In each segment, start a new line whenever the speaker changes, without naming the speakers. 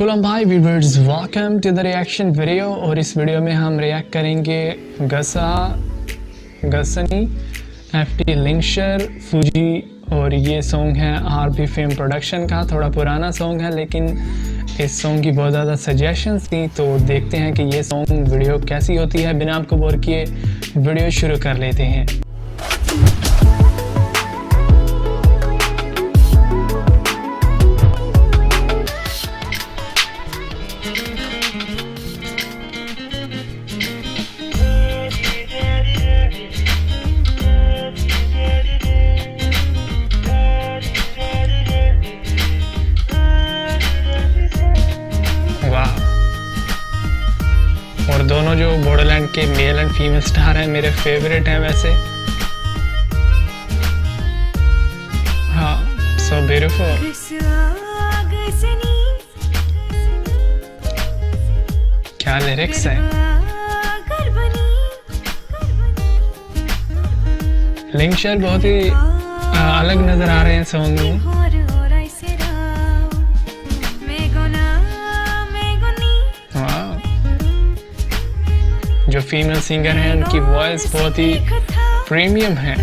Coulomb भाई viewers, welcome to the reaction video. और इस वीडियो में हम रिएक्ट करेंगे गसनी एफटी लिंक्शर फूजी। और ये सॉन्ग है आरबी फिल्म प्रोडक्शन का। थोड़ा पुराना सॉन्ग है लेकिन इस सॉन्ग की बहुत ज़्यादा सजेशंस थी, तो देखते हैं कि ये सॉन्ग वीडियो कैसी होती है। बिना आपको बोर किए वीडियो शुरू कर लेते हैं। और दोनों जो बॉर्डरलैंड के मेल एंड फीमेल स्टार हैं मेरे फेवरेट हैं वैसे। हाँ, सो ब्यूटीफुल। क्या लिरिक्स है। लिंक्शर बहुत ही अलग नजर आ रहे हैं सॉन्ग में। जो फीमेल सिंगर हैं उनकी वॉइस बहुत ही प्रीमियम है।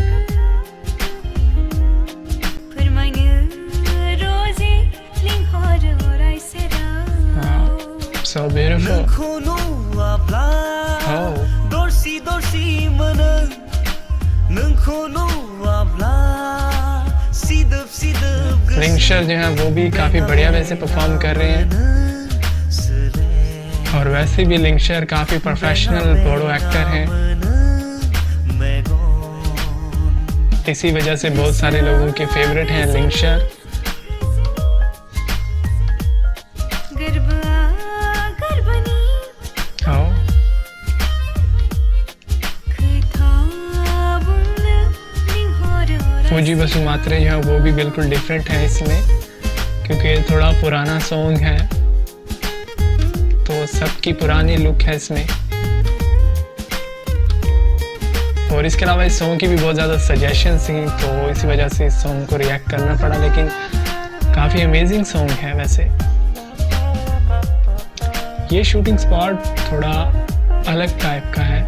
So beautiful. लिंक्शर जो है वो भी काफी बढ़िया वैसे परफॉर्म कर रहे हैं। और वैसे भी लिंक्शर काफ़ी प्रोफेशनल बोडो एक्टर हैं, इसी वजह से बहुत सारे लोगों के फेवरेट हैं लिंक्शर। फूजी बसुमात्रे जो है वो भी बिल्कुल डिफरेंट है इसमें, क्योंकि थोड़ा पुराना सॉन्ग है तो सबकी पुरानी लुक है इसमें। और इसके अलावा इस सॉन्ग की भी बहुत ज़्यादा सजेशंस थी, तो इसी वजह से इस सॉन्ग को रिएक्ट करना पड़ा। लेकिन काफ़ी अमेजिंग सॉन्ग है वैसे। ये शूटिंग स्पॉट थोड़ा अलग टाइप का है।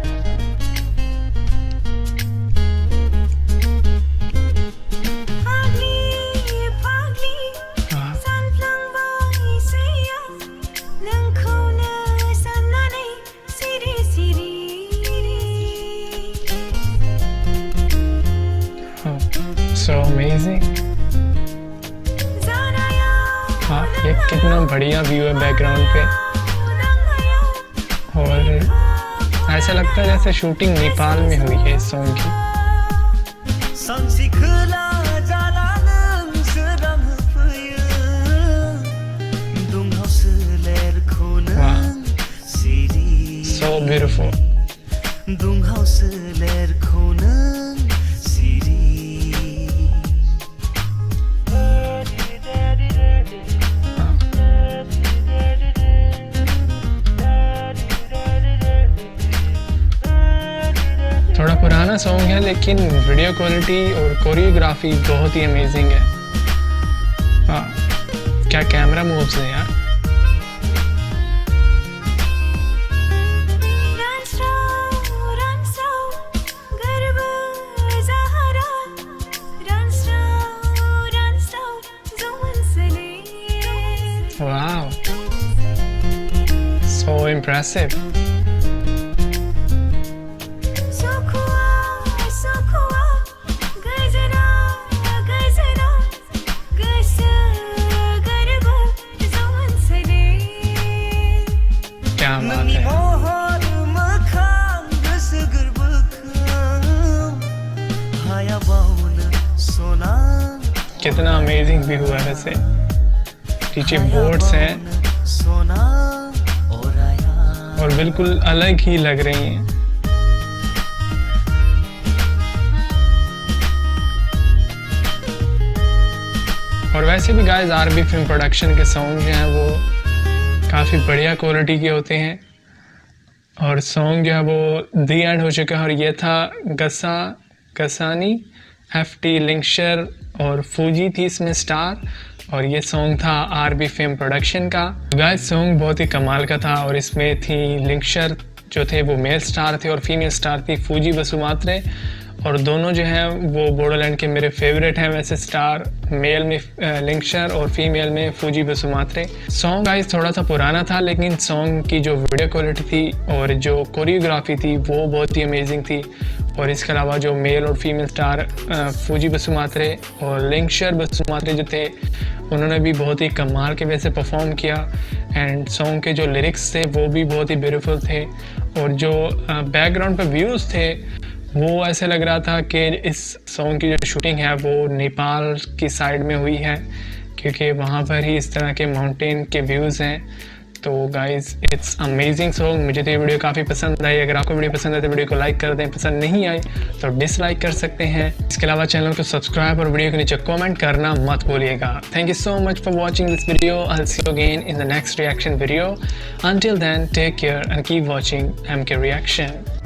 So amazing। हाँ, ये कितना बढ़िया व्यू है बैकग्राउंड पे। और ऐसा लगता है जैसे शूटिंग नेपाल में हुई है इस सॉन्ग की। So beautiful। थोड़ा पुराना सॉन्ग है लेकिन वीडियो क्वालिटी और कोरियोग्राफी बहुत ही अमेजिंग है। हाँ, क्या कैमरा मूव्स हैं यार। Wow, so impressive। क्या बात है। कितना अमेजिंग भी हुआ वैसे। पीछे बोर्ड्स हैं और बिल्कुल अलग ही लग रही हैं। और वैसे भी गाइस आरबी फिल्म प्रोडक्शन के सॉन्ग जो हैं वो काफ़ी बढ़िया क्वालिटी के होते हैं। और सॉन्ग जो है वो दी एंड हो चुका है। और ये था गसानी एफटी लिंक्शर और फूजी थी इसमें स्टार। और ये सॉन्ग था आरबी फेम प्रोडक्शन का। गाइस सॉन्ग बहुत ही कमाल का था और इसमें थी लिंक्शर जो थे वो मेल स्टार थे और फीमेल स्टार थी फूजी बसुमात्रे, और दोनों जो हैं वो बोडोलैंड के मेरे फेवरेट हैं वैसे स्टार, मेल में लिंक्शर और फीमेल में फूजी बसुमात्रे। सॉन्ग गाइस थोड़ा सा पुराना था लेकिन सॉन्ग की जो वीडियो क्वालिटी थी और जो कोरियोग्राफी थी वो बहुत ही अमेजिंग थी। और इसके अलावा जो मेल और फीमेल स्टार फूजी बसुमात्रे और लिंक्शर बसुमात्रे जो थे उन्होंने भी बहुत ही कमाल के वैसे परफॉर्म किया। एंड सॉन्ग के जो लिरिक्स थे वो भी बहुत ही ब्यूटीफुल थे, और जो बैकग्राउंड पे व्यूज़ थे वो ऐसे लग रहा था कि इस सॉन्ग की जो शूटिंग है वो नेपाल की साइड में हुई है, क्योंकि वहाँ पर ही इस तरह के माउंटेन के व्यूज़ हैं। तो गाइज़ इट्स अमेजिंग सॉन्ग। मुझे तो ये वीडियो काफ़ी पसंद आई। अगर आपको वीडियो पसंद है तो वीडियो को लाइक कर दें, पसंद नहीं आई तो डिसलाइक कर सकते हैं। इसके अलावा चैनल को सब्सक्राइब और वीडियो के नीचे कमेंट करना मत भूलिएगा। Thank you so much for watching this video. I will see you again in the next reaction video. Until then take care and keep watching MK Reaction।